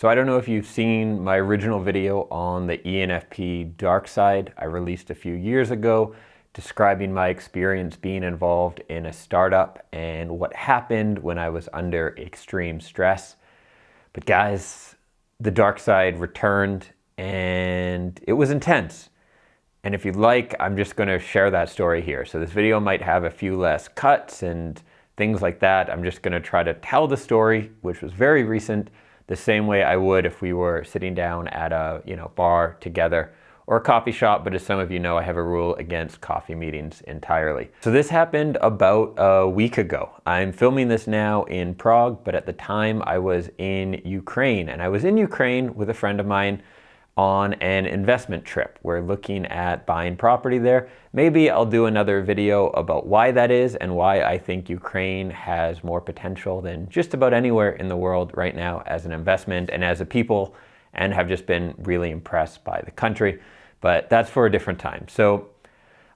So I don't know if you've seen my original video on the ENFP Dark Side I released a few years ago, describing my experience being involved in a startup and what happened when I was under extreme stress. But guys, the dark side returned and it was intense. And if you'd like, I'm just going to share that story here. So this video might have a few less cuts and things like that. I'm just going to try to tell the story, which was very recent, the same way I would if we were sitting down at a bar together or a coffee shop. But as some of you know, I have a rule against coffee meetings entirely. So this happened about a week ago. I'm filming this now in Prague, but at the time I was in Ukraine, and I was in Ukraine with a friend of mine on an investment trip. We're looking at buying property there. Maybe I'll do another video about why that is and why I think Ukraine has more potential than just about anywhere in the world right now as an investment and as a people, and have just been really impressed by the country. But that's for a different time. So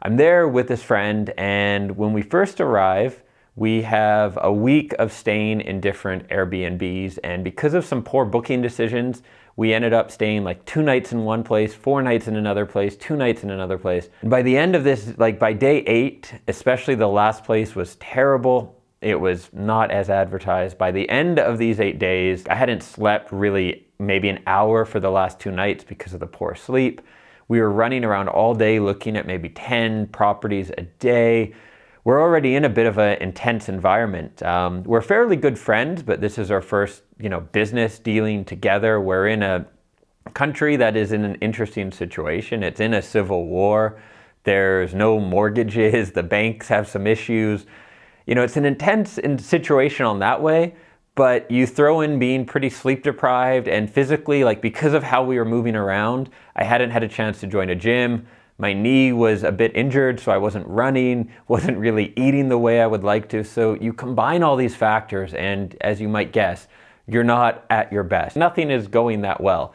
I'm there with this friend, and when we first arrive, we have a week of staying in different Airbnbs, and because of some poor booking decisions, we ended up staying like 2 nights in one place, 4 nights in another place, 2 nights in another place. And by the end of this, like by day 8, especially the last place was terrible. It was not as advertised. By the end of these 8 days, I hadn't slept really maybe an hour for the last 2 nights because of the poor sleep. We were running around all day looking at maybe 10 properties a day. We're already in a bit of an intense environment. We're fairly good friends, but this is our first, business dealing together. We're in a country that is in an interesting situation. It's in a civil war. There's no mortgages. The banks have some issues. It's an intense situation on that way, but you throw in being pretty sleep deprived and physically, like because of how we were moving around, I hadn't had a chance to join a gym. My knee was a bit injured, so I wasn't running, wasn't really eating the way I would like to. So you combine all these factors, and as you might guess, you're not at your best. Nothing is going that well.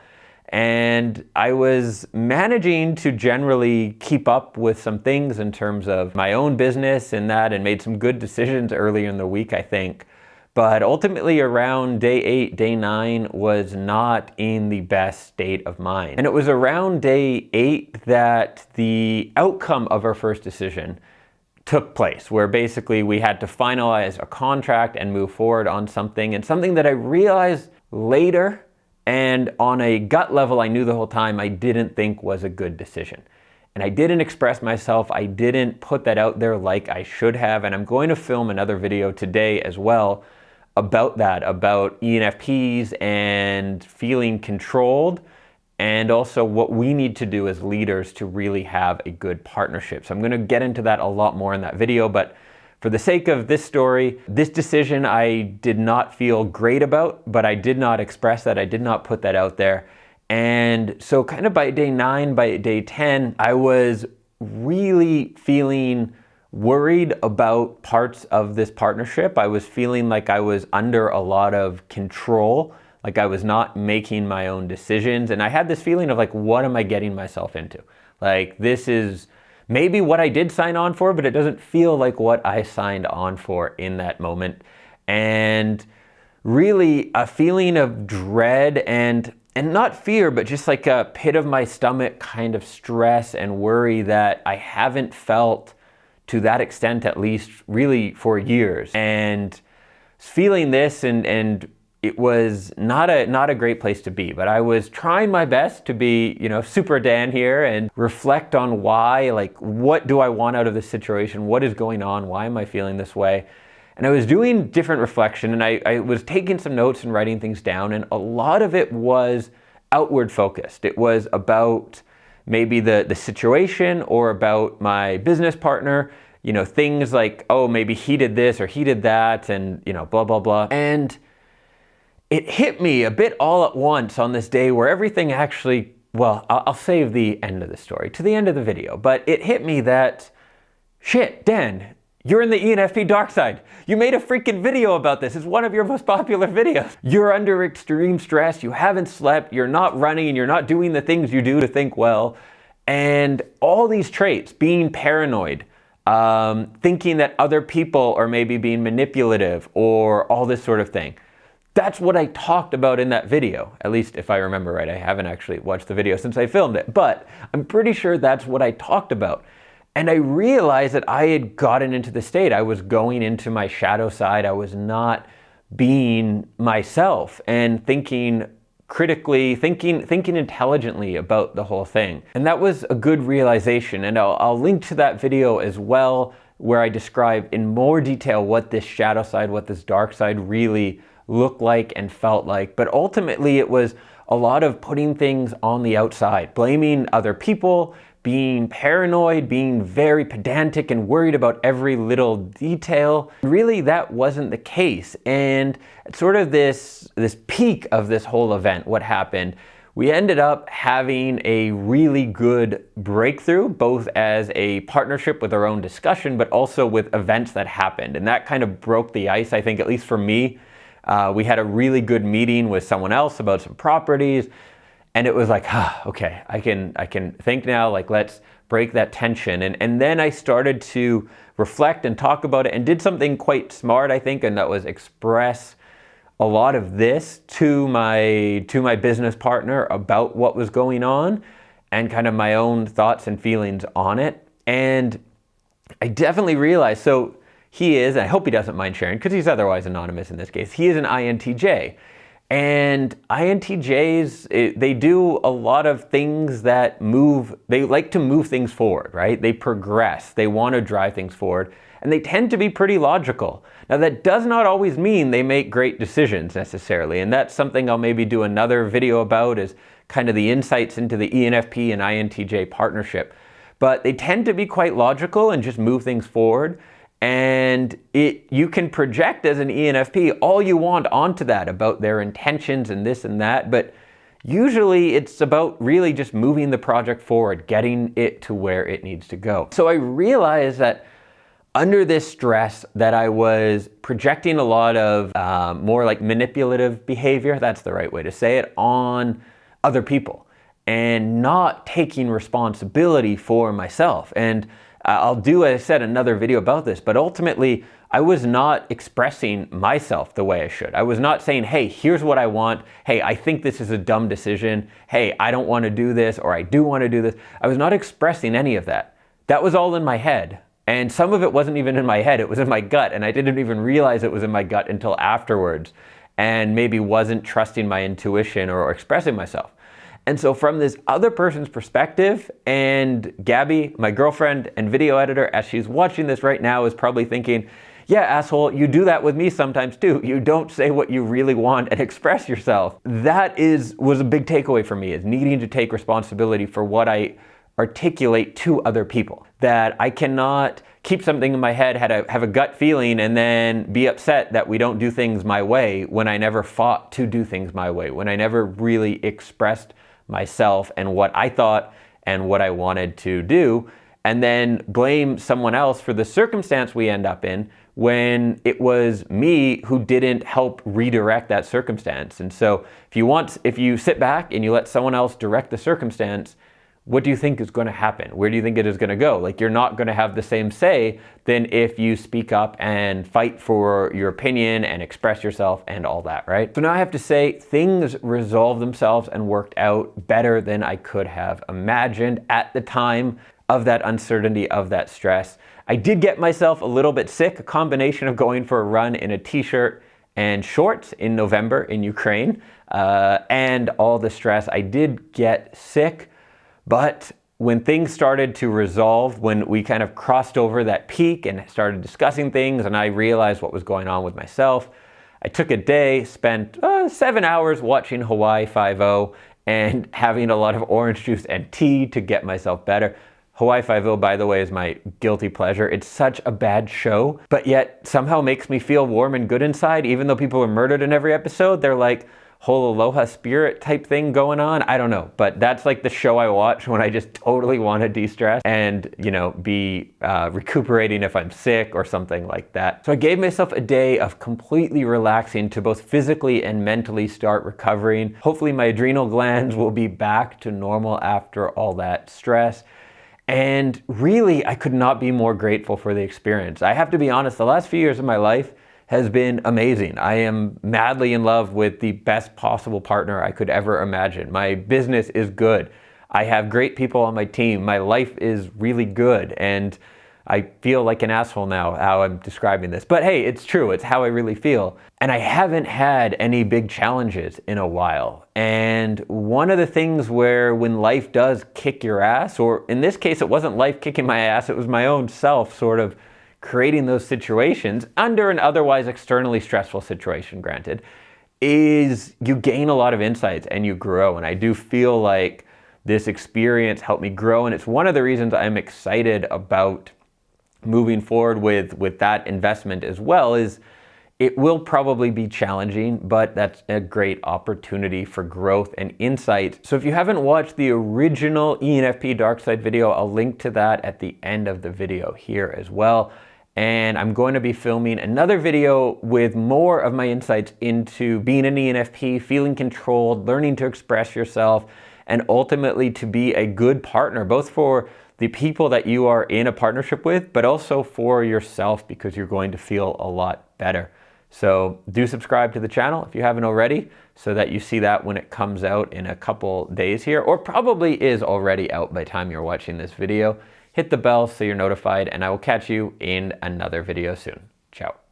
And I was managing to generally keep up with some things in terms of my own business and that, and made some good decisions earlier in the week, I think. But ultimately around day 8, day 9 was not in the best state of mind. And it was around day 8 that the outcome of our first decision took place, where basically we had to finalize a contract and move forward on something, and something that I realized later, and on a gut level I knew the whole time I didn't think was a good decision. And I didn't express myself, I didn't put that out there like I should have, and I'm going to film another video today as well about that, about ENFPs and feeling controlled, and also what we need to do as leaders to really have a good partnership. So I'm going to get into that a lot more in that video, but for the sake of this story, this decision I did not feel great about, but I did not express that, I did not put that out there. And so kind of by day 9, by day 10, I was really feeling worried about parts of this partnership. I was feeling like I was under a lot of control, like I was not making my own decisions. And I had this feeling of like, what am I getting myself into? Like, this is maybe what I did sign on for, but it doesn't feel like what I signed on for in that moment. And really a feeling of dread and not fear, but just like a pit of my stomach kind of stress and worry that I haven't felt to that extent, at least really for years. And feeling this, and it was not a great place to be, but I was trying my best to be, super Dan here and reflect on why, like, what do I want out of this situation? What is going on? Why am I feeling this way? And I was doing different reflection, and I was taking some notes and writing things down, and a lot of it was outward focused. It was about maybe the situation, or about my business partner, things like, oh, maybe he did this or he did that, and blah, blah, blah. And it hit me a bit all at once on this day where everything actually, well, I'll save the end of the story to the end of the video, but it hit me that, shit, Dan, you're in the ENFP Dark Side. You made a freaking video about this. It's one of your most popular videos. You're under extreme stress. You haven't slept. You're not running. You're not doing the things you do to think well. And all these traits, being paranoid, thinking that other people are maybe being manipulative, or all this sort of thing. That's what I talked about in that video, at least if I remember right. I haven't actually watched the video since I filmed it, but I'm pretty sure that's what I talked about. And I realized that I had gotten into the state. I was going into my shadow side. I was not being myself and thinking critically, thinking intelligently about the whole thing. And that was a good realization. And I'll link to that video as well, where I describe in more detail what this shadow side, what this dark side really looked like and felt like. But ultimately it was a lot of putting things on the outside, blaming other people, being paranoid, being very pedantic and worried about every little detail. Really, that wasn't the case. And at sort of this peak of this whole event, what happened, we ended up having a really good breakthrough, both as a partnership with our own discussion, but also with events that happened. And that kind of broke the ice, I think, at least for me. We had a really good meeting with someone else about some properties, and it was like, okay, I can think now, like, let's break that tension. And then I started to reflect and talk about it and did something quite smart, I think, and that was express a lot of this to my business partner about what was going on and kind of my own thoughts and feelings on it. And I definitely realized, so he is, and I hope he doesn't mind sharing because he's otherwise anonymous in this case, he is an INTJ. And INTJs, they do a lot of things that they like to move things forward, right? They progress, they want to drive things forward, and they tend to be pretty logical. Now that does not always mean they make great decisions necessarily, and that's something I'll maybe do another video about, is kind of the insights into the ENFP and INTJ partnership. But they tend to be quite logical and just move things forward. And you can project as an ENFP all you want onto that about their intentions and this and that, but usually it's about really just moving the project forward, getting it to where it needs to go. So I realized that under this stress that I was projecting a lot of more like manipulative behavior, that's the right way to say it, on other people and not taking responsibility for myself. And I'll do, as I said, another video about this, but ultimately I was not expressing myself the way I should. I was not saying, hey, here's what I want. Hey, I think this is a dumb decision. Hey, I don't want to do this, or I do want to do this. I was not expressing any of that. That was all in my head. And some of it wasn't even in my head, it was in my gut, and I didn't even realize it was in my gut until afterwards, and maybe wasn't trusting my intuition or expressing myself. And so from this other person's perspective, and Gabby, my girlfriend and video editor, as she's watching this right now, is probably thinking, yeah, asshole, you do that with me sometimes too. You don't say what you really want and express yourself. That was a big takeaway for me, is needing to take responsibility for what I articulate to other people. That I cannot keep something in my head, have a gut feeling, and then be upset that we don't do things my way when I never fought to do things my way, when I never really expressed myself and what I thought and what I wanted to do, and then blame someone else for the circumstance we end up in when it was me who didn't help redirect that circumstance. And so if you sit back and you let someone else direct the circumstance, what do you think is going to happen? Where do you think it is going to go? Like, you're not going to have the same say than if you speak up and fight for your opinion and express yourself and all that, right? So now I have to say, things resolved themselves and worked out better than I could have imagined at the time of that uncertainty, of that stress. I did get myself a little bit sick, a combination of going for a run in a t-shirt and shorts in November in Ukraine, and all the stress. I did get sick. But when things started to resolve, when we kind of crossed over that peak and started discussing things, and I realized what was going on with myself, I took a day, spent 7 hours watching Hawaii Five-0 and having a lot of orange juice and tea to get myself better. Hawaii Five-0, by the way, is my guilty pleasure. It's such a bad show, but yet somehow makes me feel warm and good inside. Even though people are murdered in every episode, they're like whole aloha spirit type thing going on. I don't know, but that's like the show I watch when I just totally want to de-stress and, be recuperating if I'm sick or something like that. So I gave myself a day of completely relaxing to both physically and mentally start recovering. Hopefully my adrenal glands will be back to normal after all that stress. And really, I could not be more grateful for the experience. I have to be honest, the last few years of my life has been amazing. I am madly in love with the best possible partner I could ever imagine. My business is good. I have great people on my team. My life is really good. And I feel like an asshole now how I'm describing this. But hey, it's true. It's how I really feel. And I haven't had any big challenges in a while. And one of the things where when life does kick your ass, or in this case, it wasn't life kicking my ass, it was my own self sort of creating those situations under an otherwise externally stressful situation, granted, is you gain a lot of insights and you grow. And I do feel like this experience helped me grow. And it's one of the reasons I'm excited about moving forward with that investment as well. Is it will probably be challenging, but that's a great opportunity for growth and insight. So if you haven't watched the original ENFP Dark Side video, I'll link to that at the end of the video here as well. And I'm going to be filming another video with more of my insights into being an ENFP, feeling controlled, learning to express yourself, and ultimately to be a good partner, both for the people that you are in a partnership with, but also for yourself, because you're going to feel a lot better. So do subscribe to the channel if you haven't already, so that you see that when it comes out in a couple days here, or probably is already out by the time you're watching this video. Hit the bell so you're notified, and I will catch you in another video soon. Ciao.